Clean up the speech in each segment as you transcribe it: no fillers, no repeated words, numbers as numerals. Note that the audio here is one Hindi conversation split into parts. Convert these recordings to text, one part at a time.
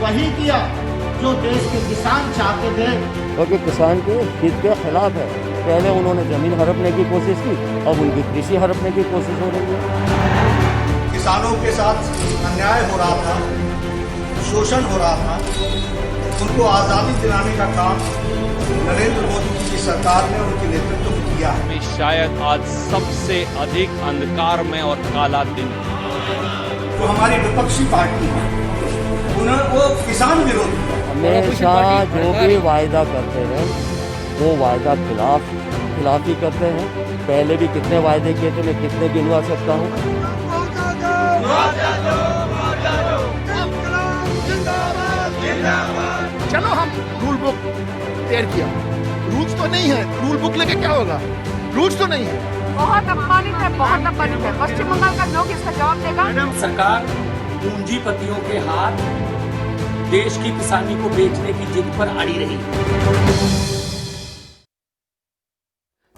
वही किया जो देश के किसान चाहते थे। क्योंकि किसान के हित के खिलाफ है। पहले उन्होंने जमीन हड़पने की कोशिश की, अब उनकी कृषि हड़पने की कोशिश हो रही है। किसानों के साथ अन्याय हो रहा था, शोषण हो रहा था, उनको आज़ादी दिलाने का काम नरेंद्र मोदी की सरकार ने उनके नेतृत्व में किया है। शायद आज सबसे अधिक अंधकारमय और काला दिन जो हमारी विपक्षी पार्टी है वो किसान विरोधी है। हमेशा जो भी वायदा करते हैं वो वायदा खिलाफी करते हैं। पहले भी कितने वायदे किए थे, मैं कितने गिनवा सकता हूँ। चलो हम रूल बुक तैयार किया, रूल्स तो नहीं है, रूल बुक लेके क्या होगा, रूल्स तो नहीं है। बहुत अपमानित है, बहुत अपमानित है। पश्चिम बंगाल का लोग इसका जवाब देगा। सरकार पूंजीपतियों के हाथ देश की किसानी को बेचने की जिद पर अड़ी रही।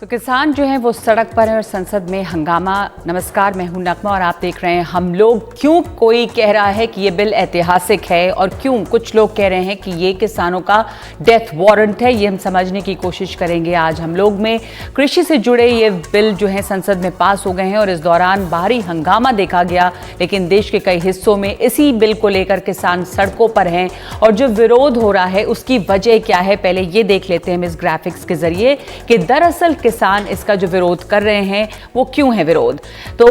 तो किसान जो हैं वो सड़क पर हैं और संसद में हंगामा। नमस्कार, मैं हूं नगमा और आप देख रहे हैं हम लोग। क्यों कोई कह रहा है कि ये बिल ऐतिहासिक है और क्यों कुछ लोग कह रहे हैं कि ये किसानों का डेथ वारंट है, ये हम समझने की कोशिश करेंगे आज हम लोग में। कृषि से जुड़े ये बिल जो हैं संसद में पास हो गए हैं और इस दौरान बाहरी हंगामा देखा गया, लेकिन देश के कई हिस्सों में इसी बिल को लेकर किसान सड़कों पर हैं और जो विरोध हो रहा है उसकी वजह क्या है, पहले ये देख लेते हैं हम इस ग्राफिक्स के जरिए कि दरअसल किसान इसका जो विरोध कर रहे हैं वो क्यों है विरोध। तो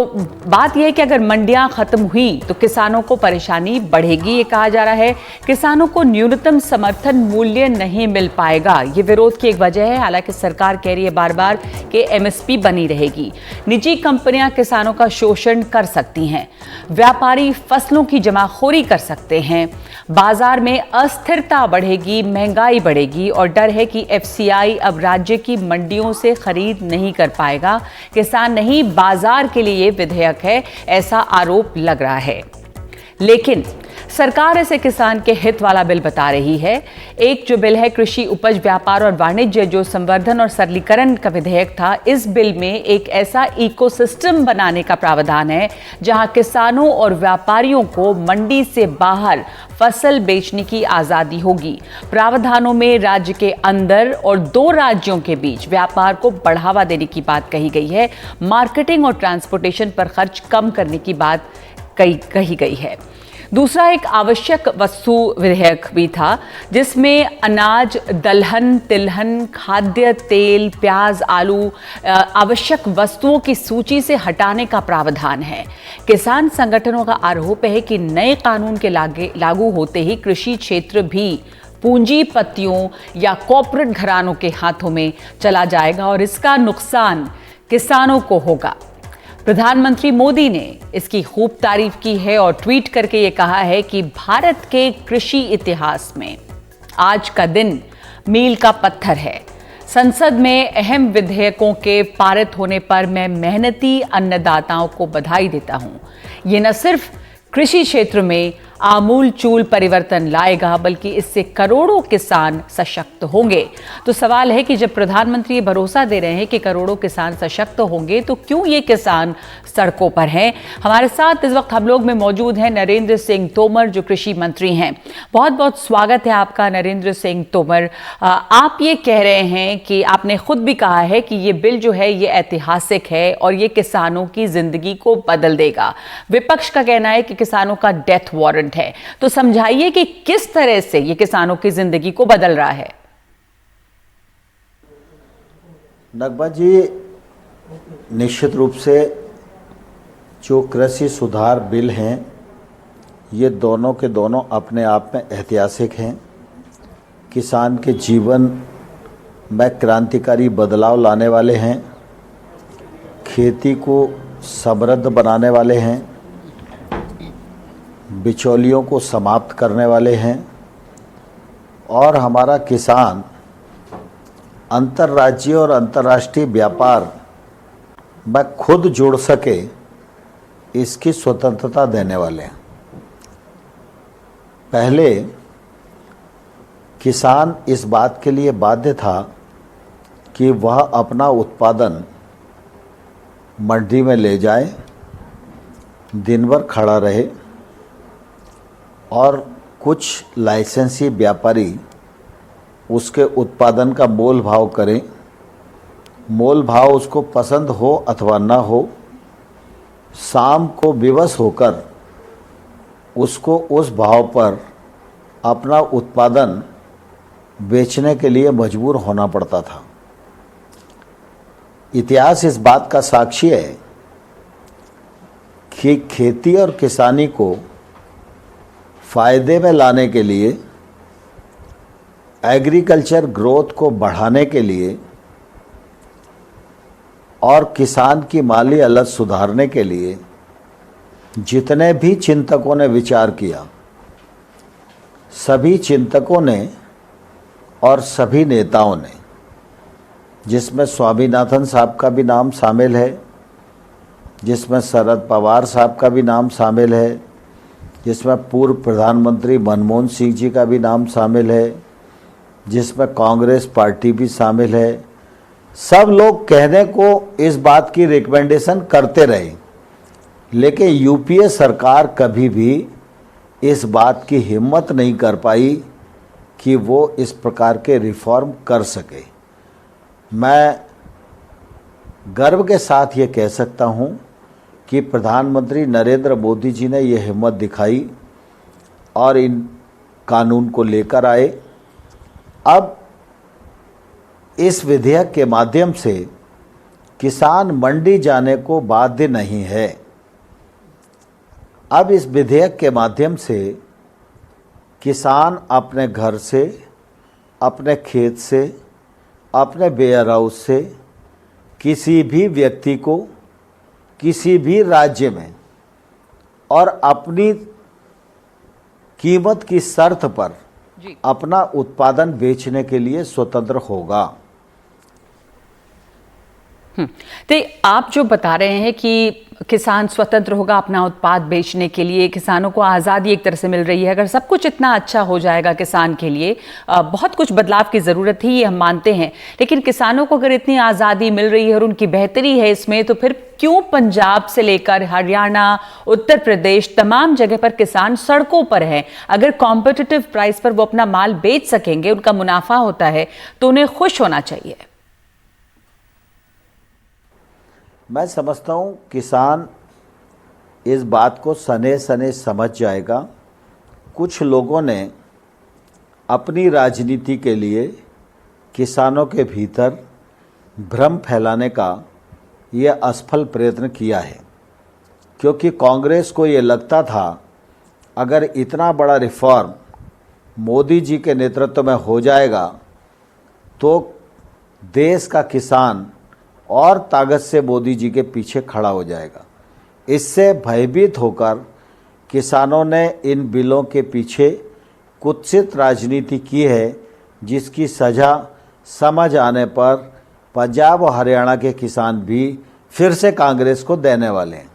बात यह है कि अगर मंडियां खत्म हुई तो किसानों को परेशानी बढ़ेगी, ये कहा जा रहा है। किसानों को न्यूनतम समर्थन मूल्य नहीं मिल पाएगा, ये विरोध की एक वजह है। हालांकि सरकार कह रही है बार बार कि एमएसपी बनी रहेगी। निजी कंपनियां किसानों का शोषण कर सकती हैं, व्यापारी फसलों की जमाखोरी कर सकते हैं, बाजार में अस्थिरता बढ़ेगी, महंगाई बढ़ेगी और डर है कि एफसीआई अब राज्य की मंडियों से खरीद नहीं कर पाएगा। किसान नहीं, बाजार के लिए ये विधेयक है, ऐसा आरोप लग रहा है। लेकिन सरकार इसे किसान के हित वाला बिल बता रही है। एक जो बिल है कृषि उपज व्यापार और वाणिज्य, जो संवर्धन और सरलीकरण का विधेयक था, इस बिल में एक ऐसा इकोसिस्टम बनाने का प्रावधान है जहां किसानों और व्यापारियों को मंडी से बाहर फसल बेचने की आजादी होगी। प्रावधानों में राज्य के अंदर और 2 राज्यों के बीच व्यापार को बढ़ावा देने की बात कही गई है। मार्केटिंग और ट्रांसपोर्टेशन पर खर्च कम करने की बात कही गई है। दूसरा एक आवश्यक वस्तु विधेयक भी था जिसमें अनाज, दलहन, तिलहन, खाद्य तेल, प्याज, आलू आवश्यक वस्तुओं की सूची से हटाने का प्रावधान है। किसान संगठनों का आरोप है कि नए कानून के लागू होते ही कृषि क्षेत्र भी पूंजीपतियों या कॉर्पोरेट घरानों के हाथों में चला जाएगा और इसका नुकसान किसानों को होगा। प्रधानमंत्री मोदी ने इसकी खूब तारीफ की है और ट्वीट करके ये कहा है कि भारत के कृषि इतिहास में आज का दिन मील का पत्थर है। संसद में अहम विधेयकों के पारित होने पर मैं मेहनती अन्नदाताओं को बधाई देता हूं। ये न सिर्फ कृषि क्षेत्र में आमूल चूल परिवर्तन लाएगा बल्कि इससे करोड़ों किसान सशक्त होंगे। तो सवाल है कि जब प्रधानमंत्री ये भरोसा दे रहे हैं कि करोड़ों किसान सशक्त होंगे तो क्यों ये किसान सड़कों पर हैं। हमारे साथ इस वक्त हम लोग में मौजूद हैं नरेंद्र सिंह तोमर, जो कृषि मंत्री हैं। बहुत बहुत स्वागत है आपका नरेंद्र सिंह तोमर। आप ये कह रहे हैं कि आपने खुद भी कहा है कि ये बिल जो है ये ऐतिहासिक है और ये किसानों की जिंदगी को बदल देगा। विपक्ष का कहना है कि किसानों का डेथ वारंट है, तो समझाइए कि किस तरह से ये किसानों की जिंदगी को बदल रहा है। नगमा जी, निश्चित रूप से जो कृषि सुधार बिल हैं ये दोनों के दोनों अपने आप में ऐतिहासिक हैं। किसान के जीवन में क्रांतिकारी बदलाव लाने वाले हैं, खेती को समृद्ध बनाने वाले हैं, बिचौलियों को समाप्त करने वाले हैं और हमारा किसान अंतर्राज्यीय और अंतर्राष्ट्रीय व्यापार में खुद जुड़ सके इसकी स्वतंत्रता देने वाले हैं। पहले किसान इस बात के लिए बाध्य था कि वह अपना उत्पादन मंडी में ले जाए, दिन भर खड़ा रहे और कुछ लाइसेंसी व्यापारी उसके उत्पादन का मोल भाव करें, मोल भाव उसको पसंद हो अथवा न हो, शाम को विवश होकर उसको उस भाव पर अपना उत्पादन बेचने के लिए मजबूर होना पड़ता था। इतिहास इस बात का साक्षी है कि खेती और किसानी को फायदे में लाने के लिए, एग्रीकल्चर ग्रोथ को बढ़ाने के लिए और किसान की माली हालत सुधारने के लिए जितने भी चिंतकों ने विचार किया, सभी चिंतकों ने और सभी नेताओं ने, जिसमें स्वामीनाथन साहब का भी नाम शामिल है, जिसमें शरद पवार साहब का भी नाम शामिल है, जिसमें पूर्व प्रधानमंत्री मनमोहन सिंह जी का भी नाम शामिल है, जिसमें कांग्रेस पार्टी भी शामिल है, सब लोग कहने को इस बात की रिकमेंडेशन करते रहे, लेकिन यूपीए सरकार कभी भी इस बात की हिम्मत नहीं कर पाई कि वो इस प्रकार के रिफॉर्म कर सके। मैं गर्व के साथ ये कह सकता हूँ कि प्रधानमंत्री नरेंद्र मोदी जी ने ये हिम्मत दिखाई और इन कानून को लेकर आए। अब इस विधेयक के माध्यम से किसान मंडी जाने को बाध्य नहीं है। अब इस विधेयक के माध्यम से किसान अपने घर से, अपने खेत से, अपने वेयर हाउस से किसी भी व्यक्ति को किसी भी राज्य में और अपनी कीमत की शर्त पर अपना उत्पादन बेचने के लिए स्वतंत्र होगा। तो आप जो बता रहे हैं कि किसान स्वतंत्र होगा अपना उत्पाद बेचने के लिए, किसानों को आज़ादी एक तरह से मिल रही है। अगर सब कुछ इतना अच्छा हो जाएगा किसान के लिए, बहुत कुछ बदलाव की ज़रूरत है, ये हम मानते हैं, लेकिन किसानों को अगर इतनी आज़ादी मिल रही है और उनकी बेहतरी है इसमें, तो फिर क्यों पंजाब से लेकर हरियाणा, उत्तर प्रदेश, तमाम जगह पर किसान सड़कों पर हैं? अगर कॉम्पिटिटिव प्राइस पर वो अपना माल बेच सकेंगे, उनका मुनाफा होता है, तो उन्हें खुश होना चाहिए। मैं समझता हूँ किसान इस बात को सने सने समझ जाएगा। कुछ लोगों ने अपनी राजनीति के लिए किसानों के भीतर भ्रम फैलाने का ये असफल प्रयत्न किया है, क्योंकि कांग्रेस को ये लगता था अगर इतना बड़ा रिफॉर्म मोदी जी के नेतृत्व में हो जाएगा तो देश का किसान और ताकत से मोदी जी के पीछे खड़ा हो जाएगा। इससे भयभीत होकर किसानों ने इन बिलों के पीछे कुत्सित राजनीति की है, जिसकी सजा समझ आने पर पंजाब और हरियाणा के किसान भी फिर से कांग्रेस को देने वाले हैं।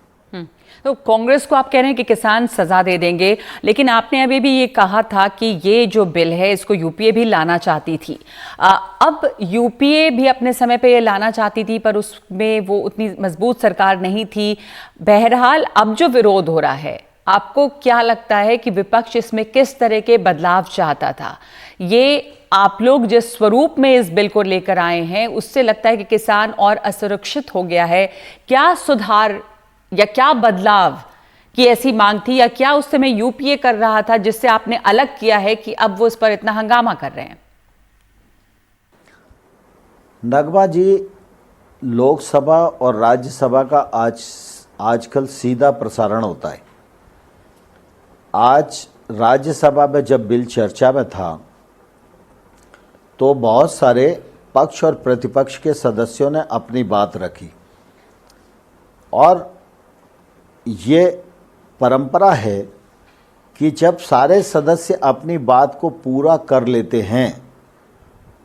तो कांग्रेस को आप कह रहे हैं कि किसान सजा दे देंगे, लेकिन आपने अभी भी ये कहा था कि ये जो बिल है इसको यूपीए भी लाना चाहती थी। अब यूपीए भी अपने समय पे ये लाना चाहती थी, पर उसमें वो उतनी मजबूत सरकार नहीं थी। बहरहाल अब जो विरोध हो रहा है, आपको क्या लगता है कि विपक्ष इसमें किस तरह के बदलाव चाहता था? ये आप लोग जिस स्वरूप में इस बिल को लेकर आए हैं, उससे लगता है कि किसान और असुरक्षित हो गया है। क्या सुधार या क्या बदलाव की ऐसी मांग थी, या क्या उस समय यूपीए कर रहा था जिससे आपने अलग किया है कि अब वो इस पर इतना हंगामा कर रहे हैं? नगमा जी, लोकसभा और राज्यसभा का आजकल सीधा प्रसारण होता है। आज राज्यसभा में जब बिल चर्चा में था तो बहुत सारे पक्ष और प्रतिपक्ष के सदस्यों ने अपनी बात रखी, और ये परंपरा है कि जब सारे सदस्य अपनी बात को पूरा कर लेते हैं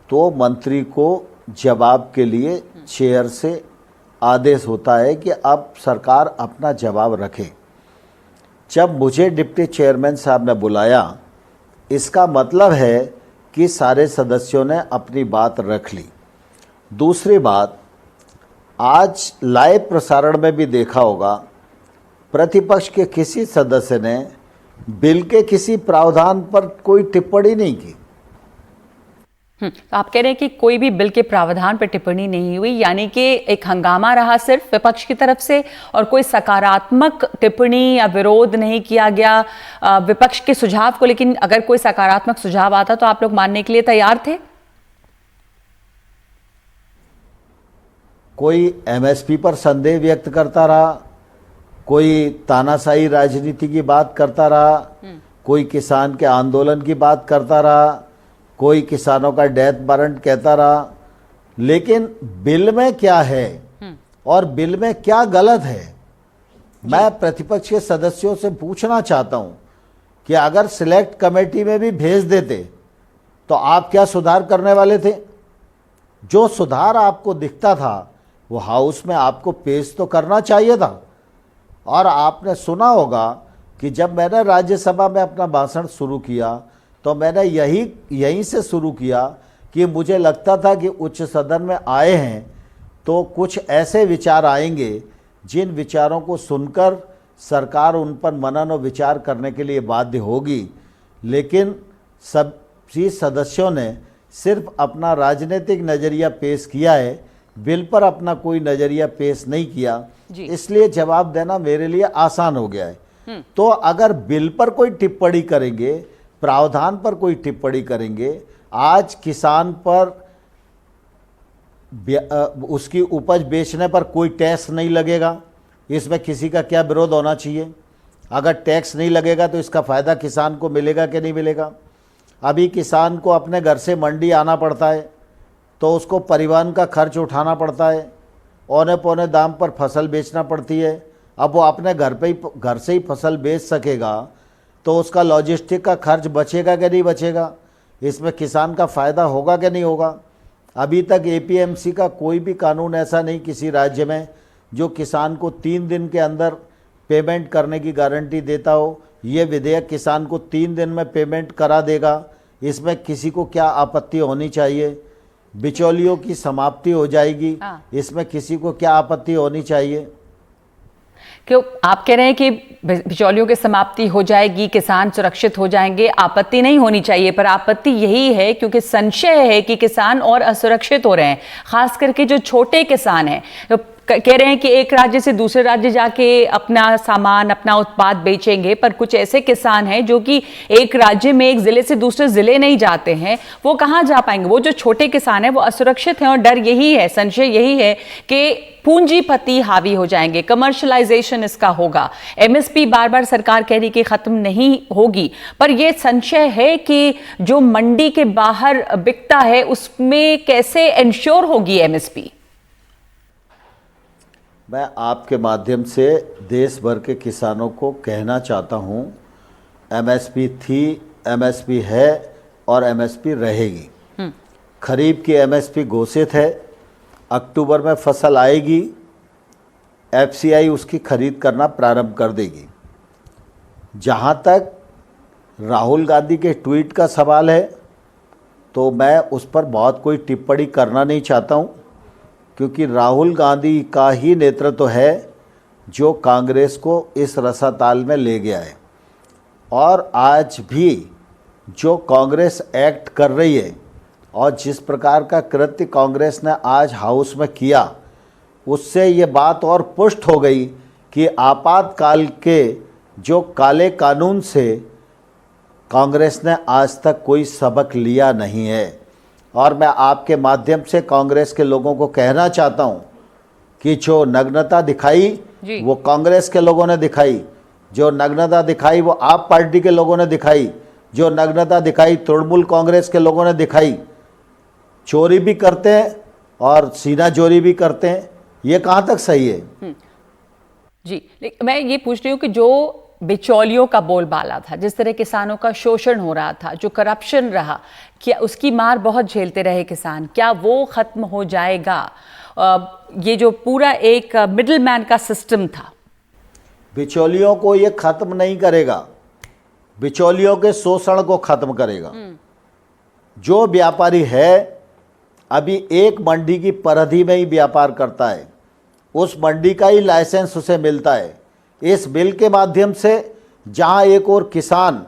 तो मंत्री को जवाब के लिए चेयर से आदेश होता है कि अब सरकार अपना जवाब रखे। जब मुझे डिप्टी चेयरमैन साहब ने बुलाया, इसका मतलब है कि सारे सदस्यों ने अपनी बात रख ली। दूसरी बात, आज लाइव प्रसारण में भी देखा होगा, प्रतिपक्ष के किसी सदस्य ने बिल के किसी प्रावधान पर कोई टिप्पणी नहीं की। तो आप कह रहे हैं कि कोई भी बिल के प्रावधान पर टिप्पणी नहीं हुई, यानी कि एक हंगामा रहा सिर्फ विपक्ष की तरफ से और कोई सकारात्मक टिप्पणी या विरोध नहीं किया गया विपक्ष के सुझाव को। लेकिन अगर कोई सकारात्मक सुझाव आता तो आप लोग मानने के लिए तैयार थे? कोई एमएसपी पर संदेह व्यक्त करता रहा, कोई तानाशाही राजनीति की बात करता रहा, कोई किसान के आंदोलन की बात करता रहा, कोई किसानों का डेथ वारंट कहता रहा। लेकिन बिल में क्या है और बिल में क्या गलत है, मैं प्रतिपक्ष के सदस्यों से पूछना चाहता हूं कि अगर सिलेक्ट कमेटी में भी भेज देते तो आप क्या सुधार करने वाले थे? जो सुधार आपको दिखता था वो हाउस में आपको पेश तो करना चाहिए था। और आपने सुना होगा कि जब मैंने राज्यसभा में अपना भाषण शुरू किया तो मैंने यहीं से शुरू किया कि मुझे लगता था कि उच्च सदन में आए हैं तो कुछ ऐसे विचार आएंगे जिन विचारों को सुनकर सरकार उन पर मनन और विचार करने के लिए बाध्य होगी। लेकिन सभी सदस्यों ने सिर्फ अपना राजनीतिक नज़रिया पेश किया है, बिल पर अपना कोई नज़रिया पेश नहीं किया, इसलिए जवाब देना मेरे लिए आसान हो गया है। तो अगर बिल पर कोई टिप्पणी करेंगे, प्रावधान पर कोई टिप्पणी करेंगे, आज किसान पर उसकी उपज बेचने पर कोई टैक्स नहीं लगेगा, इसमें किसी का क्या विरोध होना चाहिए? अगर टैक्स नहीं लगेगा तो इसका फ़ायदा किसान को मिलेगा कि नहीं मिलेगा? अभी किसान को अपने घर से मंडी आना पड़ता है तो उसको परिवहन का खर्च उठाना पड़ता है, औने पौने दाम पर फसल बेचना पड़ती है। अब वो अपने घर से ही फसल बेच सकेगा तो उसका लॉजिस्टिक का खर्च बचेगा कि नहीं बचेगा? इसमें किसान का फ़ायदा होगा कि नहीं होगा? अभी तक एपीएमसी का कोई भी कानून ऐसा नहीं किसी राज्य में जो किसान को 3 दिन के अंदर पेमेंट करने की गारंटी देता हो। ये विधेयक किसान को 3 दिन में पेमेंट करा देगा, इसमें किसी को क्या आपत्ति होनी चाहिए? बिचौलियों की समाप्ति हो जाएगी, इसमें किसी को क्या आपत्ति होनी चाहिए? क्यों आप कह रहे हैं कि बिचौलियों की समाप्ति हो जाएगी, किसान सुरक्षित हो जाएंगे, आपत्ति नहीं होनी चाहिए, पर आपत्ति यही है क्योंकि संशय है कि किसान और असुरक्षित हो रहे हैं, खास करके जो छोटे किसान हैं। तो कह रहे हैं कि एक राज्य से दूसरे राज्य जाके अपना सामान, अपना उत्पाद बेचेंगे, पर कुछ ऐसे किसान हैं जो कि एक राज्य में एक ज़िले से दूसरे ज़िले नहीं जाते हैं, वो कहाँ जा पाएंगे? वो जो छोटे किसान हैं वो असुरक्षित हैं और डर यही है, संशय यही है कि पूंजीपति हावी हो जाएंगे, कमर्शलाइजेशन इसका होगा। एमएसपी बार बार सरकार कह रही कि ख़त्म नहीं होगी, पर यह संशय है कि जो मंडी के बाहर बिकता है उसमें कैसे इंश्योर होगी एमएसपी? मैं आपके माध्यम से देश भर के किसानों को कहना चाहता हूं, एमएसपी थी, एमएसपी है और एमएसपी रहेगी। खरीफ की एमएसपी घोषित है, अक्टूबर में फसल आएगी, एफसीआई उसकी खरीद करना प्रारंभ कर देगी। जहां तक राहुल गांधी के ट्वीट का सवाल है तो मैं उस पर बहुत कोई टिप्पणी करना नहीं चाहता हूं, क्योंकि राहुल गांधी का ही नेतृत्व है जो कांग्रेस को इस रसाताल में ले गया है। और आज भी जो कांग्रेस एक्ट कर रही है और जिस प्रकार का कृत्य कांग्रेस ने आज हाउस में किया, उससे ये बात और पुष्ट हो गई कि आपातकाल के जो काले कानून से कांग्रेस ने आज तक कोई सबक लिया नहीं है। और मैं आपके माध्यम से कांग्रेस के लोगों को कहना चाहता हूं कि जो नग्नता दिखाई वो कांग्रेस के लोगों ने दिखाई, जो नग्नता दिखाई वो आप पार्टी के लोगों ने दिखाई, जो नग्नता दिखाई तृणमूल कांग्रेस के लोगों ने दिखाई। चोरी भी करते हैं और सीना चोरी भी करते हैं, ये कहाँ तक सही है? जी, मैं ये पूछ रही हूँ कि जो बिचौलियों का बोलबाला था, जिस तरह किसानों का शोषण हो रहा था, जो करप्शन रहा, क्या उसकी मार बहुत झेलते रहे किसान, क्या वो खत्म हो जाएगा? ये जो पूरा एक मिडिल मैन का सिस्टम था, बिचौलियों को ये खत्म नहीं करेगा, बिचौलियों के शोषण को खत्म करेगा। जो व्यापारी है अभी एक मंडी की परिधि में ही व्यापार करता है, उस मंडी का ही लाइसेंस उसे मिलता है। इस बिल के माध्यम से जहां एक और किसान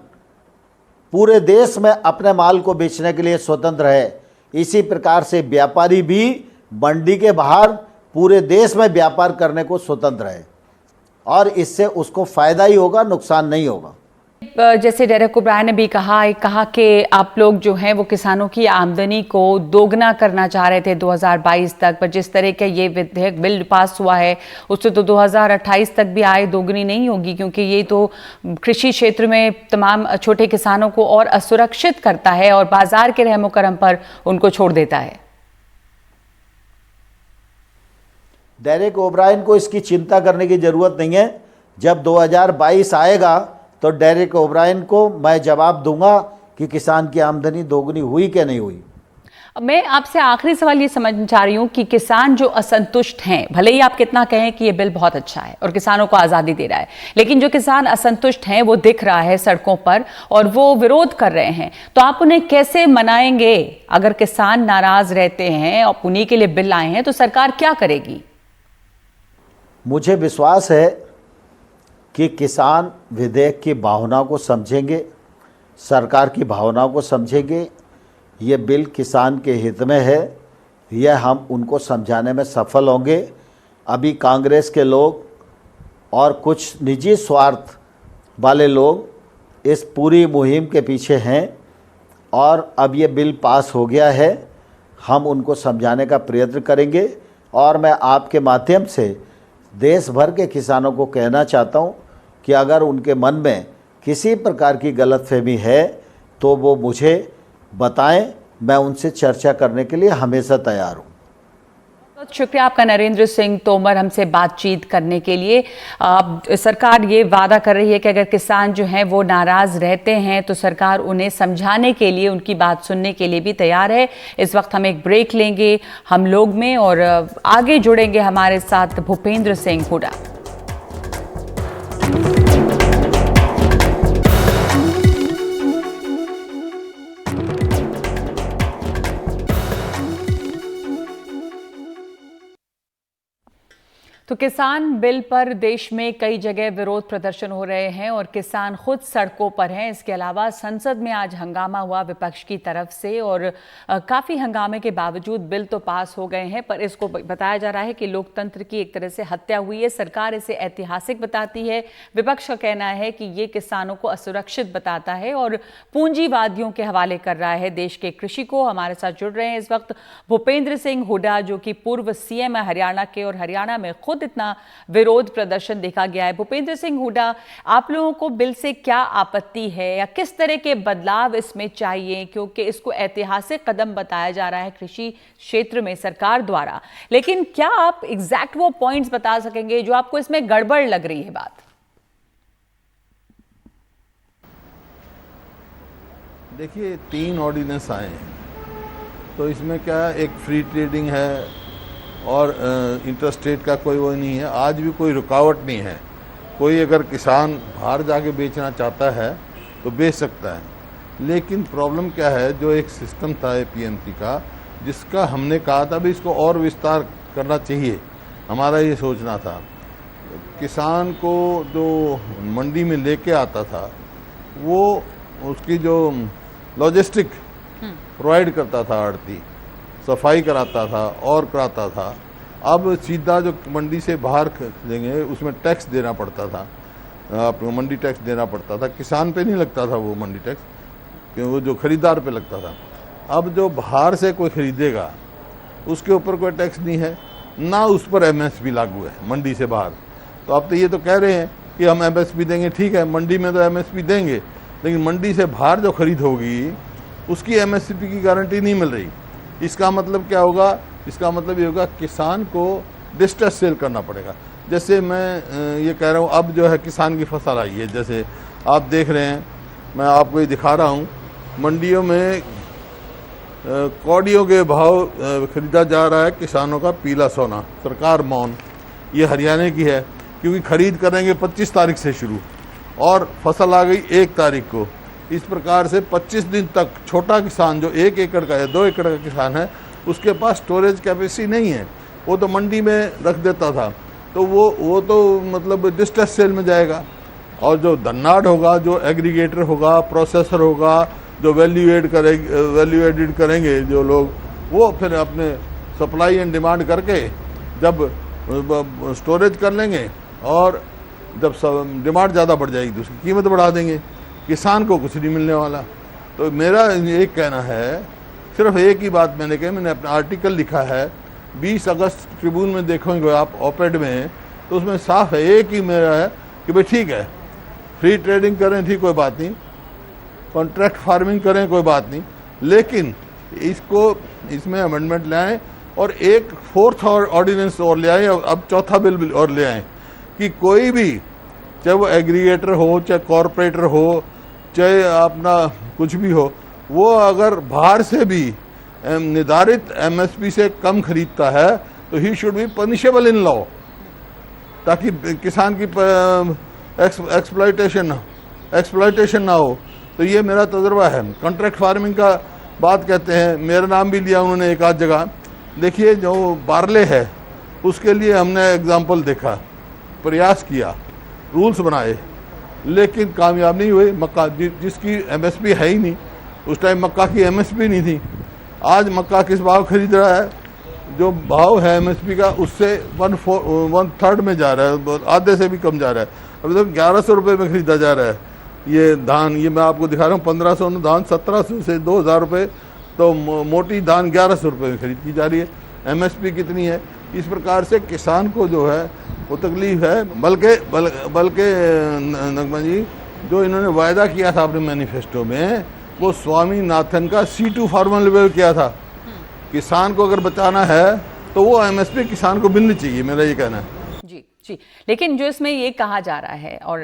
पूरे देश में अपने माल को बेचने के लिए स्वतंत्र है, इसी प्रकार से व्यापारी भी मंडी के बाहर पूरे देश में व्यापार करने को स्वतंत्र है और इससे उसको फायदा ही होगा, नुकसान नहीं होगा। जैसे डेरेक ओब्रायन ने भी कहा कि आप लोग जो हैं वो किसानों की आमदनी को दोगुना करना चाह रहे थे 2022 तक, पर जिस तरह का ये विधेयक बिल पास हुआ है उससे तो 2028 तक भी आय दोगुनी नहीं होगी, क्योंकि ये तो कृषि क्षेत्र में तमाम छोटे किसानों को और असुरक्षित करता है और बाजार के रहमो करम पर उनको छोड़ देता है। डेरेक ओब्रायन को इसकी चिंता करने की जरूरत नहीं है। जब 2022 आएगा तो डेरेक ओब्रायन को मैं जवाब दूंगा कि किसान की आमदनी दोगुनी हुई कि नहीं हुई। मैं आपसे आखिरी सवाल ये समझना चाह रही हूँ कि किसान जो असंतुष्ट हैं, भले ही आप कितना कहें कि ये बिल बहुत अच्छा है और किसानों को आज़ादी दे रहा है, लेकिन जो किसान असंतुष्ट हैं वो दिख रहा है सड़कों पर और वो विरोध कर रहे हैं, तो आप उन्हें कैसे मनाएंगे? अगर किसान नाराज रहते हैं और उन्हीं के लिए बिल आए हैं तो सरकार क्या करेगी? मुझे विश्वास है कि किसान विधेयक की भावनाओं को समझेंगे, सरकार की भावनाओं को समझेंगे। ये बिल किसान के हित में है, यह हम उनको समझाने में सफल होंगे। अभी कांग्रेस के लोग और कुछ निजी स्वार्थ वाले लोग इस पूरी मुहिम के पीछे हैं और अब ये बिल पास हो गया है, हम उनको समझाने का प्रयत्न करेंगे। और मैं आपके माध्यम से देश भर के किसानों को कहना चाहता हूँ कि अगर उनके मन में किसी प्रकार की गलतफहमी है तो वो मुझे बताएं, मैं उनसे चर्चा करने के लिए हमेशा तैयार हूँ। बहुत शुक्रिया आपका नरेंद्र सिंह तोमर हमसे बातचीत करने के लिए। सरकार ये वादा कर रही है कि अगर किसान जो हैं वो नाराज़ रहते हैं तो सरकार उन्हें समझाने के लिए, उनकी बात सुनने के लिए भी तैयार है। इस वक्त हम एक ब्रेक लेंगे हम लोग में और आगे जुड़ेंगे हमारे साथ भूपेंद्र सिंह हुड्डा। तो किसान बिल पर देश में कई जगह विरोध प्रदर्शन हो रहे हैं और किसान खुद सड़कों पर हैं। इसके अलावा संसद में आज हंगामा हुआ विपक्ष की तरफ से और काफ़ी हंगामे के बावजूद बिल तो पास हो गए हैं, पर इसको बताया जा रहा है कि लोकतंत्र की एक तरह से हत्या हुई है। सरकार इसे ऐतिहासिक बताती है, विपक्ष का कहना है कि ये किसानों को असुरक्षित बताता है और पूंजीवादियों के हवाले कर रहा है देश के कृषि को। हमारे साथ जुड़ रहे हैं इस वक्त भूपेंद्र सिंह हुड्डा, जो कि पूर्व सीएम है हरियाणा के और हरियाणा में खुद इतना विरोध प्रदर्शन देखा गया है। भूपेंद्र सिंह हुड्डा, आप लोगों को बिल से क्या आपत्ति है या किस तरह के बदलाव इसमें चाहिए? क्योंकि इसको ऐतिहासिक कदम बताया जा रहा है कृषि क्षेत्र में सरकार द्वारा, लेकिन क्या आप एग्जैक्ट वो पॉइंट्स बता सकेंगे जो आपको इसमें गड़बड़ लग रही है बात? देखिए, 3 ऑर्डिनेंस आए हैं, तो इसमें क्या एक फ्री ट्रेडिंग है और इंटरस्टेट का कोई वो नहीं है। आज भी कोई रुकावट नहीं है। कोई अगर किसान बाहर जाके बेचना चाहता है तो बेच सकता है, लेकिन प्रॉब्लम क्या है, जो एक सिस्टम था एपीएमसी का, जिसका हमने कहा था भी इसको और विस्तार करना चाहिए, हमारा ये सोचना था। किसान को जो मंडी में लेके आता था वो उसकी जो लॉजिस्टिक प्रोवाइड करता था, आड़ती सफाई कराता था और कराता था। अब सीधा जो मंडी से बाहर लेंगे उसमें टैक्स देना पड़ता था, आपको मंडी टैक्स देना पड़ता था। किसान पे नहीं लगता था वो मंडी टैक्स, क्योंकि वो जो खरीदार पे लगता था। अब जो बाहर से कोई खरीदेगा उसके ऊपर कोई टैक्स नहीं है, ना उस पर एमएसपी लागू है मंडी से बाहर। तो अब तो ये तो कह रहे हैं कि हम एमएसपी देंगे, ठीक है, मंडी में तो एमएसपी देंगे, लेकिन मंडी से बाहर जो खरीद होगी उसकी एमएसपी की गारंटी नहीं मिल रही। इसका मतलब क्या होगा? इसका मतलब ये होगा किसान को डिस्ट्रेस सेल करना पड़ेगा। जैसे मैं ये कह रहा हूँ, अब जो है किसान की फसल आई है, जैसे आप देख रहे हैं, मैं आपको ये दिखा रहा हूँ, मंडियों में कौड़ियों के भाव खरीदा जा रहा है किसानों का पीला सोना। सरकार मौन, ये हरियाणा की है, क्योंकि खरीद करेंगे 25 तारीख से शुरू और फसल आ गई 1 तारीख को। इस प्रकार से 25 दिन तक छोटा किसान जो 1 एकड़ का या 2 एकड़ का किसान है, उसके पास स्टोरेज कैपेसिटी नहीं है, वो तो मंडी में रख देता था, तो वो तो मतलब डिस्ट्रेस सेल में जाएगा। और जो धन्नाड होगा, जो एग्रीगेटर होगा, प्रोसेसर होगा, जो वैल्यू एडिड करेंगे जो लोग, वो फिर अपने सप्लाई एंड डिमांड करके जब स्टोरेज कर लेंगे और जब डिमांड ज़्यादा बढ़ जाएगी तो उसकी कीमत बढ़ा देंगे, किसान को कुछ नहीं मिलने वाला। तो मेरा एक कहना है, सिर्फ एक ही बात मैंने कही, मैंने अपना आर्टिकल लिखा है 20 अगस्त ट्रिब्यून में, देखोगे आप ऑपेड में, तो उसमें साफ है, एक ही मेरा है कि भाई ठीक है, फ्री ट्रेडिंग करें, ठीक, कोई बात नहीं, कॉन्ट्रैक्ट फार्मिंग करें, कोई बात नहीं, लेकिन इसमें अमेंडमेंट ले आएँ और एक 4th ऑर्डिनेंस और ले आए, अब 4था बिल और ले आए कि कोई भी, चाहे वो एग्रीगेटर हो, चाहे कॉरपोरेटर हो, चाहे अपना कुछ भी हो, वो अगर बाहर से भी निर्धारित एमएसपी से कम खरीदता है तो he should be punishable in law, ताकि किसान की एक्सप्लॉयटेशन ना हो। तो ये मेरा तजुर्बा है। कॉन्ट्रैक्ट फार्मिंग का बात कहते हैं, मेरा नाम भी लिया उन्होंने एक आध जगह। देखिए, जो बार्ले है उसके लिए हमने एग्जाम्पल देखा, प्रयास किया, रूल्स बनाए, लेकिन कामयाब नहीं हुए। मक्का जिसकी एमएसपी है ही नहीं, उस टाइम मक्का की एमएसपी नहीं थी। आज मक्का किस भाव खरीद रहा है? जो भाव है एमएसपी का उससे 1/3 में जा रहा है, आधे से भी कम जा रहा है। अभी तो 1100 रुपये में खरीदा जा रहा है ये धान। ये मैं आपको दिखा रहा हूँ, 1500 में धान 1700 से 2000 रुपये, तो मोटी धान 1100 रुपये में खरीद की जा रही है। एमएसपी कितनी है? इस प्रकार से किसान को जो है वो तकलीफ है। बल्कि नगमा जी, जो इन्होंने वायदा किया था अपने मैनिफेस्टो में, वो स्वामीनाथन का C2 फार्मूला किया था। किसान को अगर बचाना है तो वो एमएसपी किसान को मिलनी चाहिए, मेरा ये कहना है। जी, लेकिन जो इसमें ये कहा जा रहा है और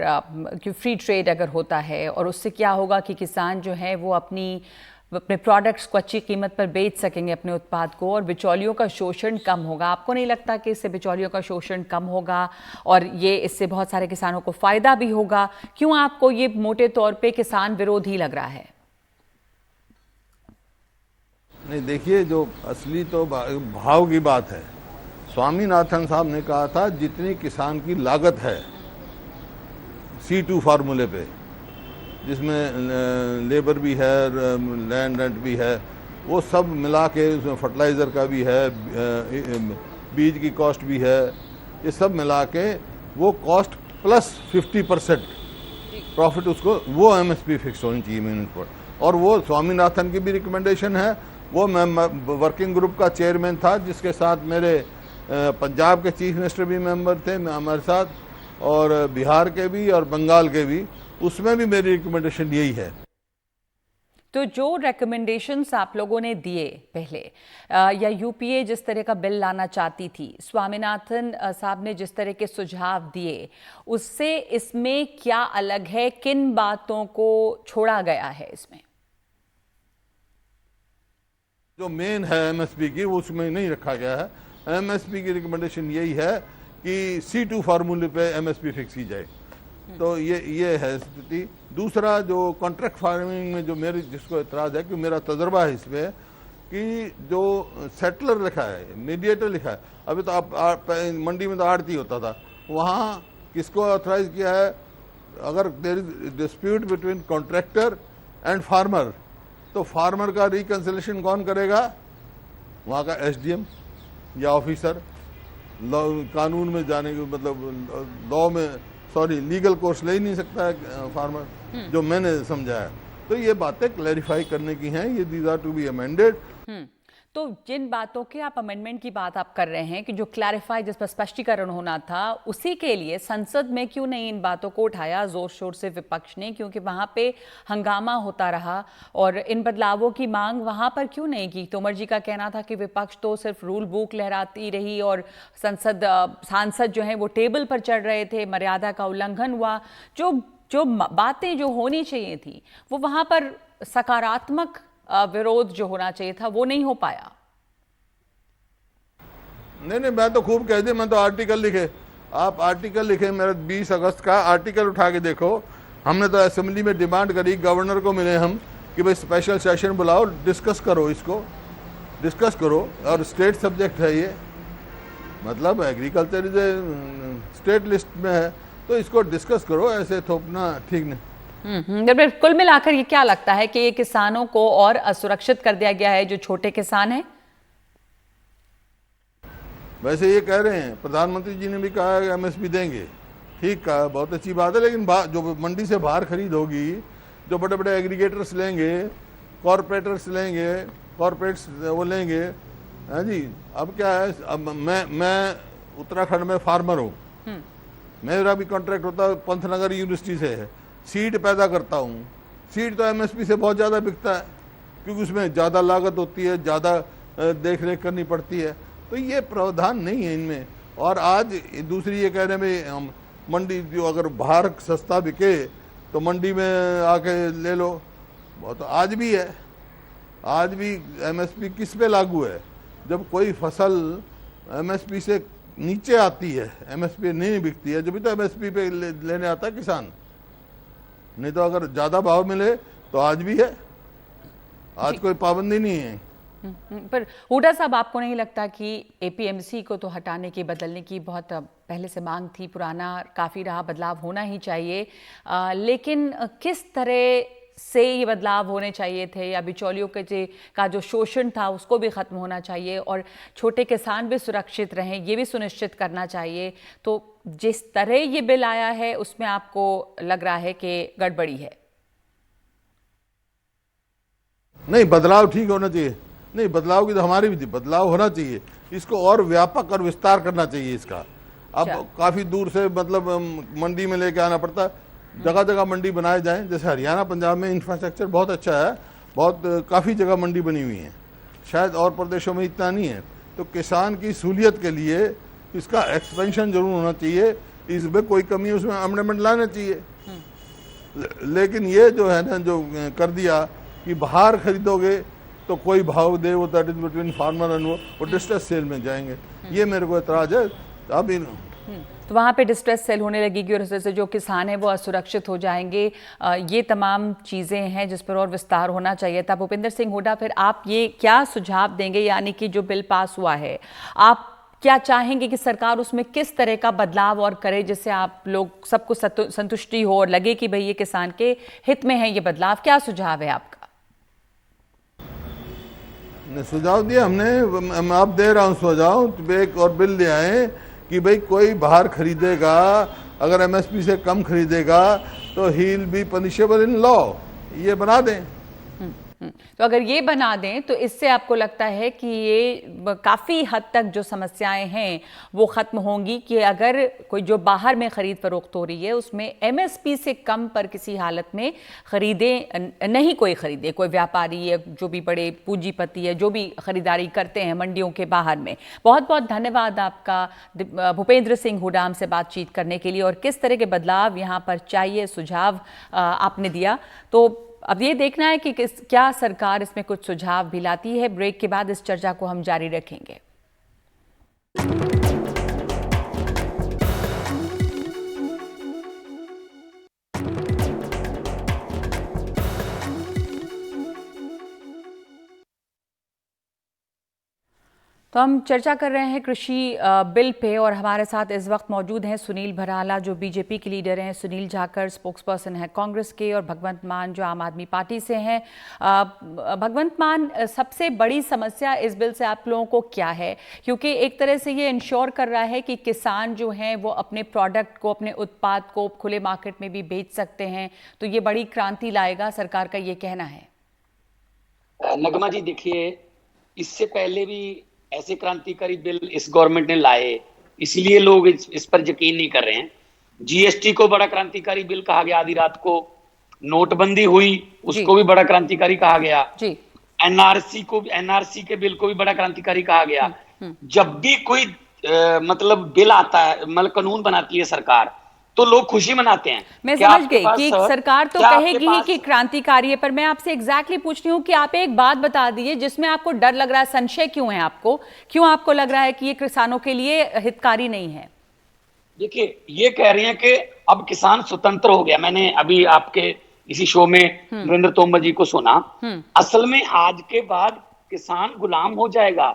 कि फ्री ट्रेड अगर होता है और उससे क्या होगा कि किसान जो है वो अपने प्रोडक्ट्स को अच्छी कीमत पर बेच सकेंगे, अपने उत्पाद को, और बिचौलियों का शोषण कम होगा। आपको नहीं लगता कि इससे बिचौलियों का शोषण कम होगा और ये इससे बहुत सारे किसानों को फ़ायदा भी होगा? क्यों आपको ये मोटे तौर पे किसान विरोधी लग रहा है? नहीं, देखिए, जो असली तो भाव की बात है। स्वामीनाथन साहब ने कहा था जितनी किसान की लागत है C2 फार्मूले पे, जिसमें लेबर भी है, लैंड रेंट भी है, वो सब मिला के, उसमें फर्टिलाइज़र का भी है, बीज की कॉस्ट भी है, ये सब मिला के वो कॉस्ट प्लस 50% प्रॉफिट, उसको वो एमएसपी फिक्स होनी चाहिए यूनिट पर। और वो स्वामीनाथन की भी रिकमेंडेशन है। वो मैं वर्किंग ग्रुप का चेयरमैन था, जिसके साथ मेरे पंजाब के चीफ मिनिस्टर भी मेंबर थे हमारे साथ, और बिहार के भी और बंगाल के भी। उसमें भी मेरी रिकमेंडेशन यही है। तो जो रिकमेंडेशंस आप लोगों ने दिए पहले, या यूपीए जिस तरह का बिल लाना चाहती थी, स्वामीनाथन साहब ने जिस तरह के सुझाव दिए, उससे इसमें क्या अलग है? किन बातों को छोड़ा गया है इसमें? जो मेन है एमएसपी की, वो उसमें नहीं रखा गया है। एमएसपी की रिकमेंडेशन यही है कि C2 फार्मूले पे एमएसपी फिक्स की जाए। तो ये है स्थिति। दूसरा, जो कॉन्ट्रैक्ट फार्मिंग में जो जिसको एतराज़ है, कि मेरा तजर्बा है इसमें, कि जो सेटलर लिखा है, मीडिएटर लिखा है, अभी तो आप मंडी में तो आड़ती होता था, वहाँ किसको ऑथराइज किया है? अगर there is dispute between contractor and farmer, तो फार्मर का रिकंसिलेशन कौन करेगा? वहाँ का SDM या ऑफिसर। कानून में जाने के मतलब लॉ में, सॉरी, लीगल कोर्स ले ही नहीं सकता है फार्मर, जो मैंने समझा है। तो ये बातें क्लैरिफाई करने की हैं, ये these are to be amended. तो जिन बातों के आप अमेंडमेंट की बात आप कर रहे हैं कि जो क्लैरिफाई, जिस पर स्पष्टीकरण होना था, उसी के लिए संसद में क्यों नहीं इन बातों को उठाया जोर शोर से विपक्ष ने? क्योंकि वहां पे हंगामा होता रहा और इन बदलावों की मांग वहां पर क्यों नहीं की? तोमर जी का कहना था कि विपक्ष तो सिर्फ रूल बुक लहराती रही और सांसद जो है वो टेबल पर चढ़ रहे थे, मर्यादा का उल्लंघन हुआ। जो बातें जो होनी चाहिए थी, वो वहां पर सकारात्मक विरोध जो होना चाहिए था, वो नहीं हो पाया। नहीं, मैं तो खूब कह दिया, मैं तो आर्टिकल लिखे। आप आर्टिकल लिखे, मेरा 20 अगस्त का आर्टिकल उठा के देखो। हमने तो असेंबली में डिमांड करी, गवर्नर को मिले हम, कि भाई स्पेशल सेशन बुलाओ, डिस्कस करो, इसको डिस्कस करो। और स्टेट सब्जेक्ट है ये, मतलब एग्रीकल्चर इज स्टेट लिस्ट में है, तो इसको डिस्कस करो, ऐसे थोपना ठीक नहीं। फिर कुल मिलाकर ये क्या लगता है कि ये किसानों को और असुरक्षित कर दिया गया है जो छोटे किसान हैं? वैसे ये कह रहे हैं, प्रधानमंत्री जी ने भी कहा है एमएसपी देंगे, ठीक कहा, बहुत अच्छी बात है, लेकिन जो मंडी से बाहर खरीद होगी, जो बड़े बड़े एग्रीगेटर्स लेंगे, कॉरपोरेटर्स लेंगे, कॉरपोरेट्स वो लेंगे, है जी। अब क्या है, अब मैं उत्तराखंड में फार्मर हूँ, मेरा भी कॉन्ट्रैक्ट होता है पंतनगर यूनिवर्सिटी से है, सीड पैदा करता हूँ। सीड तो एमएसपी से बहुत ज़्यादा बिकता है, क्योंकि उसमें ज़्यादा लागत होती है, ज़्यादा देख रेख करनी पड़ती है, तो ये प्रावधान नहीं है इनमें। और आज दूसरी ये कह रहे हैं मंडी जो अगर बाहर सस्ता बिके तो मंडी में आके ले लो, वो तो आज भी है। आज भी एमएसपी किस पे लागू है? जब कोई फसल एमएसपी से नीचे आती है, एमएसपी नहीं बिकती है, जब भी तो एमएसपी पे लेने आता है किसान, नहीं तो अगर ज़्यादा भाव मिले तो आज भी है, आज कोई पाबंदी नहीं है। पर हुड्डा साहब, आपको नहीं लगता कि एपीएमसी को तो हटाने की, बदलने की बहुत पहले से मांग थी, पुराना काफ़ी रहा, बदलाव होना ही चाहिए, लेकिन किस तरह से ये बदलाव होने चाहिए थे? या बिचौलियों के का जो शोषण था उसको भी ख़त्म होना चाहिए और छोटे किसान भी सुरक्षित रहें, ये भी सुनिश्चित करना चाहिए। तो जिस तरह ये बिल आया है उसमें आपको लग रहा है कि गड़बड़ी है? नहीं, बदलाव ठीक होना चाहिए। नहीं, बदलाव की तो हमारी भी थी, बदलाव होना चाहिए, इसको और व्यापक और विस्तार करना चाहिए इसका। अब काफ़ी दूर से मतलब मंडी में लेके आना पड़ता है, जगह जगह मंडी बनाए जाएं, जैसे हरियाणा पंजाब में इंफ्रास्ट्रक्चर बहुत अच्छा है, बहुत काफ़ी जगह मंडी बनी हुई है, शायद और प्रदेशों में इतना नहीं है। तो किसान की सहूलियत के लिए इसका एक्सपेंशन जरूर होना चाहिए, इसमें कोई कमी है उसमें अमेंडमेंट लाना चाहिए। लेकिन ये जो है ना, जो कर दिया कि बाहर खरीदोगे तो कोई भाव दे, वो that is between farmer and वो डिस्ट्रेस सेल में जाएंगे, ये मेरे को एतराज है। अब तो वहाँ पे डिस्ट्रेस सेल होने लगेगी और इससे से जो किसान है वो असुरक्षित हो जाएंगे। ये तमाम चीज़ें हैं जिस पर और विस्तार होना चाहिए था। भूपेंद्र सिंह हुड्डा, फिर आप ये क्या सुझाव देंगे, यानी कि जो बिल पास हुआ है, आप क्या चाहेंगे कि सरकार उसमें किस तरह का बदलाव और करे जिससे आप लोग सबको संतुष्टि हो और लगे कि भाई ये किसान के हित में है ये बदलाव? क्या सुझाव है आपका? सुझाव दिया हमने, मैं आप दे रहा हूँ सुझाव, एक और बिल ले आए कि भाई कोई बाहर खरीदेगा, अगर एमएसपी से कम खरीदेगा तो he will be punishable in law, ये बना दें। तो अगर ये बना दें तो इससे आपको लगता है कि ये काफ़ी हद तक जो समस्याएं हैं वो ख़त्म होंगी कि अगर कोई जो बाहर में ख़रीद फरोख्त हो रही है उसमें एमएसपी से कम पर किसी हालत में नहीं कोई ख़रीदे, कोई व्यापारी या जो भी बड़े पूंजीपति है जो भी ख़रीदारी करते हैं मंडियों के बाहर में। बहुत बहुत धन्यवाद आपका भूपेंद्र सिंह हुड्डा से बातचीत करने के लिए, और किस तरह के बदलाव यहाँ पर चाहिए सुझाव आपने दिया। तो अब ये देखना है कि क्या सरकार इसमें कुछ सुझाव भी लाती है। ब्रेक के बाद इस चर्चा को हम जारी रखेंगे। तो हम चर्चा कर रहे हैं कृषि बिल पे, और हमारे साथ इस वक्त मौजूद हैं सुनील भराला जो बीजेपी के लीडर हैं, सुनील जाखड़ स्पोक्सपर्सन हैं कांग्रेस के, और भगवंत मान जो आम आदमी पार्टी से हैं। भगवंत मान, सबसे बड़ी समस्या इस बिल से आप लोगों को क्या है? क्योंकि एक तरह से ये इंश्योर कर रहा है कि किसान जो हैं वो अपने प्रोडक्ट को, अपने उत्पाद को खुले मार्केट में भी बेच सकते हैं, तो ये बड़ी क्रांति लाएगा, सरकार का ये कहना है। नगमा जी, देखिए, इससे पहले भी ऐसे क्रांतिकारी बिल इस गवर्नमेंट ने लाए, इसलिए लोग इस पर यकीन नहीं कर रहे हैं। जीएसटी को बड़ा क्रांतिकारी बिल कहा गया, आधी रात को नोटबंदी हुई उसको भी बड़ा क्रांतिकारी कहा गया, एनआरसी के बिल को भी बड़ा क्रांतिकारी कहा गया। जब भी कोई मतलब बिल आता है, मतलब कानून बनाती है सरकार, तो लोग खुशी मनाते हैं। मैं समझ गई कि सरकार तो कहेगी ही कि क्रांतिकारी है, पर मैं आपसे एग्जैक्टली पूछ रही हूँ कि आप एक बात बता दीजिए जिसमें आपको डर लग रहा है, संशय क्यों है आपको, क्यों आपको लग रहा है कि ये किसानों के लिए हितकारी नहीं है? देखिए, ये कह रही हैं कि अब किसान स्वतंत्र हो गया। मैंने अभी आपके इसी शो में नरेंद्र तोमर जी को सुना। असल में आज के बाद किसान गुलाम हो जाएगा।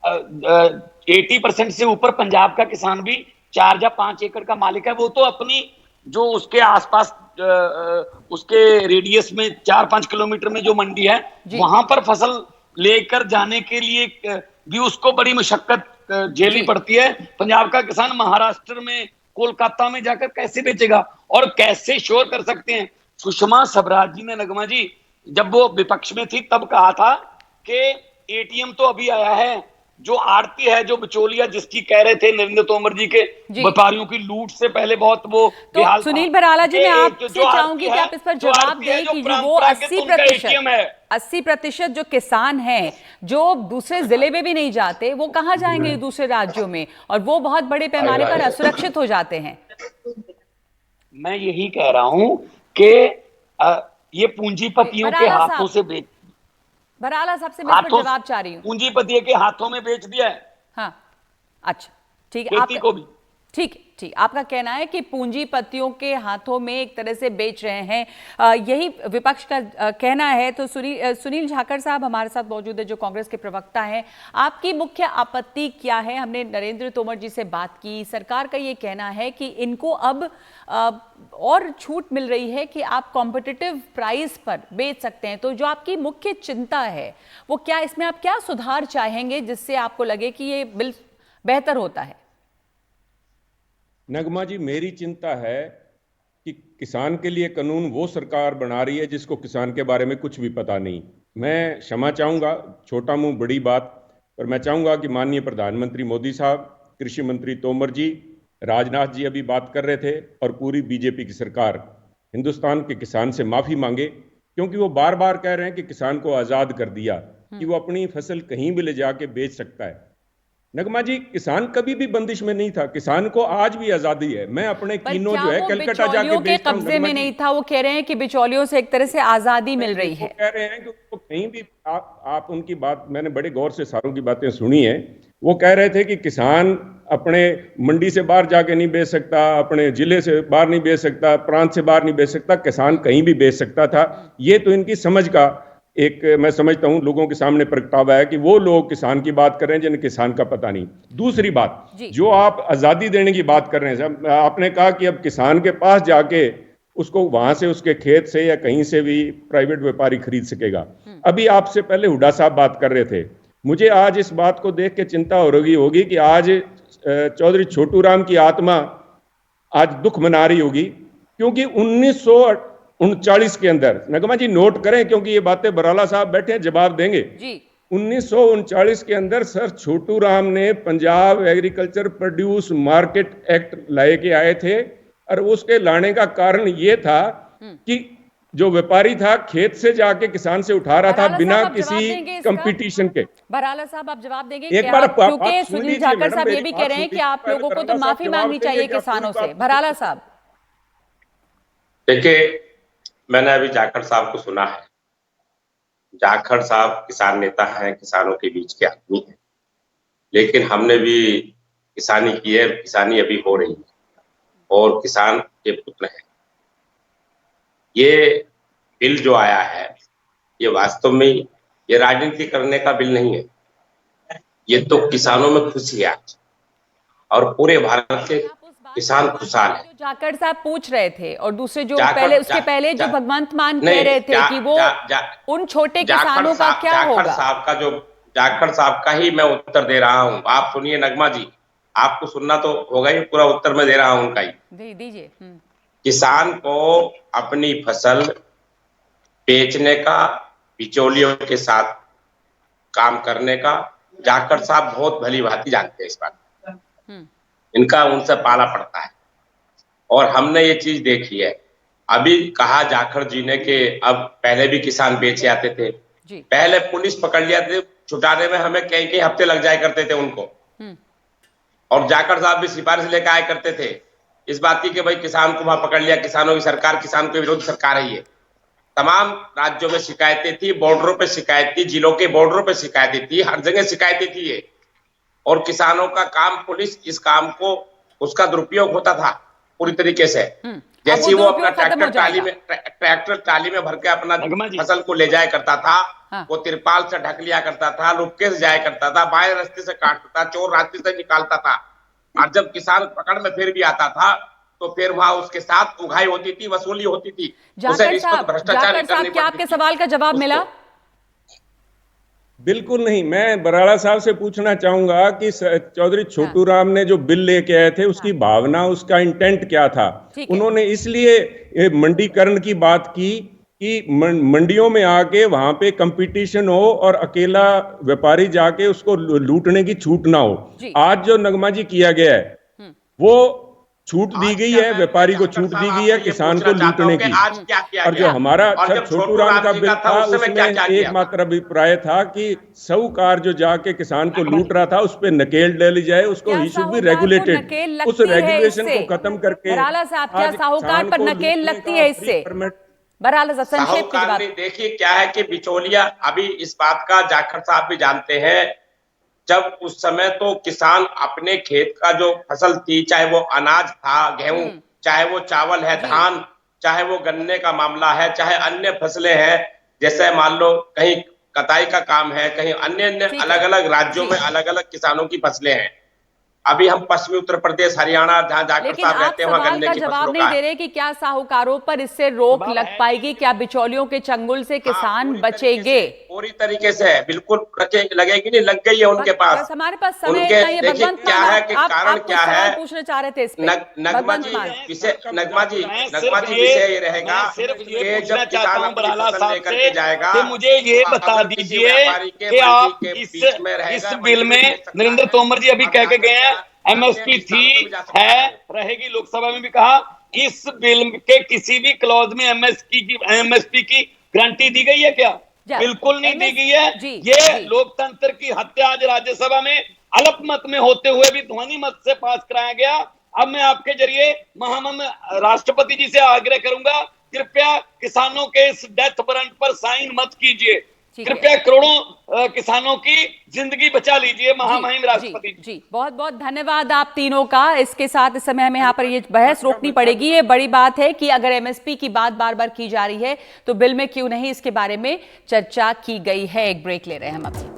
80% से ऊपर पंजाब का किसान भी 4 या 5 एकड़ का मालिक है, वो तो अपनी जो उसके आसपास उसके रेडियस में 4-5 किलोमीटर में जो मंडी है वहां पर फसल लेकर जाने के लिए भी उसको बड़ी मशक्कत झेलनी पड़ती है। पंजाब का किसान महाराष्ट्र में, कोलकाता में जाकर कैसे बेचेगा और कैसे श्योर कर सकते हैं? सुषमा स्वराज जी ने, नगमा जी, जब वो विपक्ष में थी तब कहा था कि एटीएम तो अभी आया है, जो आड़ती है, जो बिचौलिया जिसकी कह रहे थे नरेंद्र तोमर जी के व्यापारियों की लूट से पहले बहुत वो तो सुनील भराला जी, मैं आपसे चाहूंगी कि आप इस पर जवाब दें कि जो वो 80% जो किसान हैं जो दूसरे जिले में भी नहीं जाते, वो कहाँ जाएंगे दूसरे राज्यों में, और वो बहुत बड़े पैमाने पर असुरक्षित हो जाते हैं। मैं यही कह रहा हूं कि ये पूंजीपतियों के हाथों से बेच, भराला साहब से मैं इस पर जवाब चाह रही हूँ। पूंजीपतियों के हाथों में बेच दिया है। हाँ, अच्छा, ठीक है, खेती को भी ठीक, आपका कहना है कि पूंजीपतियों के हाथों में एक तरह से बेच रहे हैं, यही विपक्ष का कहना है। तो सुनील झाकड़ साहब हमारे साथ मौजूद है, जो कांग्रेस के प्रवक्ता हैं। आपकी मुख्य आपत्ति क्या है? हमने नरेंद्र तोमर जी से बात की, सरकार का ये कहना है कि इनको अब और छूट मिल रही है कि आप कॉम्पिटिटिव प्राइस पर बेच सकते हैं। तो जो आपकी मुख्य चिंता है वो क्या, इसमें आप क्या सुधार चाहेंगे जिससे आपको लगे कि ये बिल बेहतर होता है? नगमा जी, मेरी चिंता है कि किसान के लिए कानून वो सरकार बना रही है जिसको किसान के बारे में कुछ भी पता नहीं। मैं क्षमा चाहूँगा, छोटा मुंह बड़ी बात, पर मैं चाहूँगा कि माननीय प्रधानमंत्री मोदी साहब, कृषि मंत्री तोमर जी, राजनाथ जी अभी बात कर रहे थे, और पूरी बीजेपी की सरकार हिंदुस्तान के किसान से माफ़ी मांगे, क्योंकि वो बार बार कह रहे हैं कि किसान को आज़ाद कर दिया कि वो अपनी फसल कहीं भी ले जाके बेच सकता है। नगमा जी, किसान कभी भी बंदिश में नहीं था, किसान को आज भी आजादी है। मैं अपने किनो जो है कलकत्ता जाके बेचता हूं। कब्जे में नहीं था, वो कह रहे हैं कि बिचौलियों से एक तरह से आजादी मिल रही है। कह रहे हैं कि वो कहीं भी आप उनकी बात, मैंने बड़े गौर से सारों की बातें सुनी है, वो कह रहे थे कि किसान अपने मंडी से बाहर जाके नहीं बेच सकता, अपने जिले से बाहर नहीं बेच सकता, प्रांत से बाहर नहीं बेच सकता, किसान कहीं भी बेच सकता था। ये तो इनकी समझ का एक, मैं समझता हूं, लोगों के सामने प्रगटावा है कि वो लोग किसान की बात कर रहे हैं जिन्हें किसान का पता नहीं। दूसरी बात, जो आप आज़ादी देने की बात कर रहे हैं, आपने कहा कि अब किसान के पास जाके उसको वहां से, उसके खेत से या कहीं से भी प्राइवेट व्यापारी खरीद सकेगा। अभी आपसे पहले हुड्डा साहब बात कर रहे थे, मुझे आज इस बात को देख के चिंता हो रही होगी कि आज चौधरी छोटू राम की आत्मा आज दुख मना रही होगी, क्योंकि 1939 के अंदर, नगमा जी नोट करें क्योंकि ये बातें बराला साहब बैठे हैं, जवाब देंगे जी। 1939 के अंदर सर छोटू राम ने Punjab agriculture produce market act लाए के आए थे, और उसके लाने का कारण ये था कि जो व्यापारी था खेत से जाके किसान से उठा रहा था बिना किसी कंपटीशन के। बराला साहब आप जवाब देंगे? एक बार, क्योंकि सुनील झाकड़ साहब ये भी कह रहे हैं कि आप लोगों को तो माफी मांगनी चाहिए किसानों से। बराला साहब देखिए, मैंने अभी जाखड़ साहब को सुना है। जाखड़ साहब किसान नेता हैं, किसानों के बीच के आदमी हैं, लेकिन हमने भी किसानी की है, किसानी अभी हो रही है और किसान के पुत्र हैं। ये बिल जो आया है, ये वास्तव में ये राजनीति करने का बिल नहीं है, ये तो किसानों में खुशी है आज, और पूरे भारत के किसान खुशहाल है। जो जाखड़ साहब पूछ रहे थे, और दूसरे जो पहले, उसके पहले जो भगवंत मान कह रहे थे कि वो उन छोटे किसानों का क्या होगा। जाखड़ साहब का ही मैं उत्तर दे रहा हूँ। आप सुनिए नगमा जी, आपको सुनना तो होगा ही, पूरा उत्तर मैं दे रहा हूँ उनका ही। दीजिए। किसान को अपनी फसल बेचने का, बिचौलियों के साथ काम करने का जाखड़ साहब बहुत भली भांति जानते हैं इस बात। इनका उनसे पाला पड़ता है, और हमने ये चीज देखी है। अभी कहा जाखड़ जी ने कि अब पहले भी किसान बेचे आते थे, पहले पुलिस पकड़ लिया थे, छुटाने में हमें कई हफ्ते लग जाया करते थे उनको, और जाखड़ साहब भी सिफारिश लेकर आए करते थे इस बात की कि भाई किसान को वहां पकड़ लिया, किसानों की सरकार, किसान के विरोधी सरकार है ये। तमाम राज्यों में शिकायतें थी, बॉर्डरों पे शिकायत थी, जिलों के बॉर्डरों पे शिकायतें थी, हर जगह शिकायतें थी ये। और किसानों का काम, पुलिस इस काम को, उसका दुरुपयोग होता था पूरी तरीके से। जैसे वो अपना ट्रैक्टर ट्राली में भर के अपना फसल को ले जाया करता था, वो तिरपाल से ढक लिया करता था, लुक्के से जाया करता था, बाएं रास्ते से काटता था, चोर रास्ते से निकालता था। और जब किसान पकड़ में फिर भी आता था तो फिर वहां उसके साथ उगाही होती थी, वसूली होती थी, उसे रिश्वत भ्रष्टाचार करनी पड़ती थी। क्या आपके सवाल का जवाब मिला? बिल्कुल नहीं। मैं बराड़ा साहब से पूछना चाहूंगा कि चौधरी छोटू राम ने जो बिल लेके आए थे उसकी भावना, उसका इंटेंट क्या था? उन्होंने इसलिए मंडीकरण की बात की कि मंडियों में आके वहां पे कंपटीशन हो और अकेला व्यापारी जाके उसको लूटने की छूट ना हो। आज जो नगमा जी किया गया है वो छूट दी गई है, व्यापारी को छूट दी गई है किसान को लूटने की। और जो हमारा छोटू राम का बिल था उसमें एकमात्र अभिप्राय था कि साहूकार जो जाके किसान को लूट रहा था उस पर नकेल डाली जाए, उसको ही शुड बी रेगुलेटेड। उस रेगुलेशन को खत्म करके क्या साहूकार पर नकेल लगती है इससे? देखिए क्या है कि बिचौलिया, अभी इस बात का जाखड़ साहब भी जानते हैं, जब उस समय तो किसान अपने खेत का जो फसल थी, चाहे वो अनाज था, गेहूं, चाहे वो चावल है, धान, चाहे वो गन्ने का मामला है, चाहे अन्य फसलें हैं, जैसे मान लो कहीं कटाई का काम है, कहीं अन्य अलग अलग राज्यों में अलग अलग किसानों की फसलें हैं। अभी हम पश्चिमी उत्तर प्रदेश, हरियाणा जहां जाकर साहब रहते हैं वहां गन्ने की जवाब नहीं दे रहे कि क्या साहूकारों पर इससे रोक लग पाएगी? क्या बिचौलियों के चंगुल से किसान बचेंगे? पूरी तरीके से बिल्कुल लगेगी नहीं, लग गई है उनके पास। हमारे पास समय देखिए क्या है कि कारण क्या है, पूछना चाह रहे थे इस पे। नगमा जी विषय ये रहेगा कि जब किसान अपनी फसल लेकर के जाएगा, मुझे ये बता दीजिए कि आप इस बिल में नरेंद्र तोमर जी अभी कह के गए हैं एमएसपी थी, है, रहेगी, लोकसभा में भी कहा, इस बिल के किसी भी क्लॉज में एमएसपी की गारंटी दी गई है क्या? बिल्कुल नहीं दी गई है। ये लोकतंत्र की हत्या आज राज्यसभा में अल्पमत में होते हुए भी ध्वनि मत से पास कराया गया। अब मैं आपके जरिए महामहिम राष्ट्रपति जी से आग्रह करूंगा, कृपया किसानों के इस डेथ वारंट पर साइन मत कीजिए, कृपया करोड़ों किसानों की जिंदगी बचा लीजिए महामहिम राष्ट्रपति जी। बहुत बहुत धन्यवाद आप तीनों का। इसके साथ इस समय हमें यहाँ पर ये बहस रोकनी पड़ेगी। ये बड़ी बात है कि अगर एमएसपी की बात बार बार की जा रही है तो बिल में क्यों नहीं इसके बारे में चर्चा की गई है। एक ब्रेक ले रहे हैं हम अभी।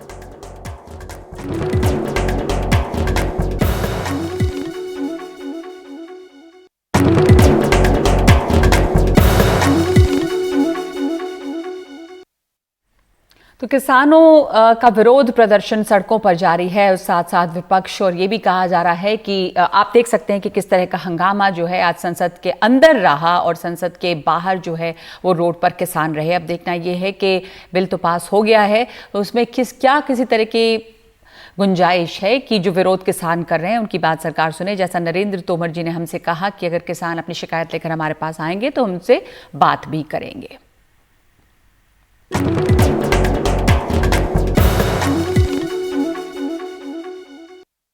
तो किसानों का विरोध प्रदर्शन सड़कों पर जारी है और साथ साथ विपक्ष, और ये भी कहा जा रहा है कि आप देख सकते हैं कि किस तरह का हंगामा जो है आज संसद के अंदर रहा और संसद के बाहर जो है वो रोड पर किसान रहे। अब देखना ये है कि बिल तो पास हो गया है तो उसमें किसी तरह की गुंजाइश है कि जो विरोध किसान कर रहे हैं उनकी बात सरकार सुने। जैसा नरेंद्र तोमर जी ने हमसे कहा कि अगर किसान अपनी शिकायत लेकर हमारे पास आएंगे तो हमसे बात भी करेंगे।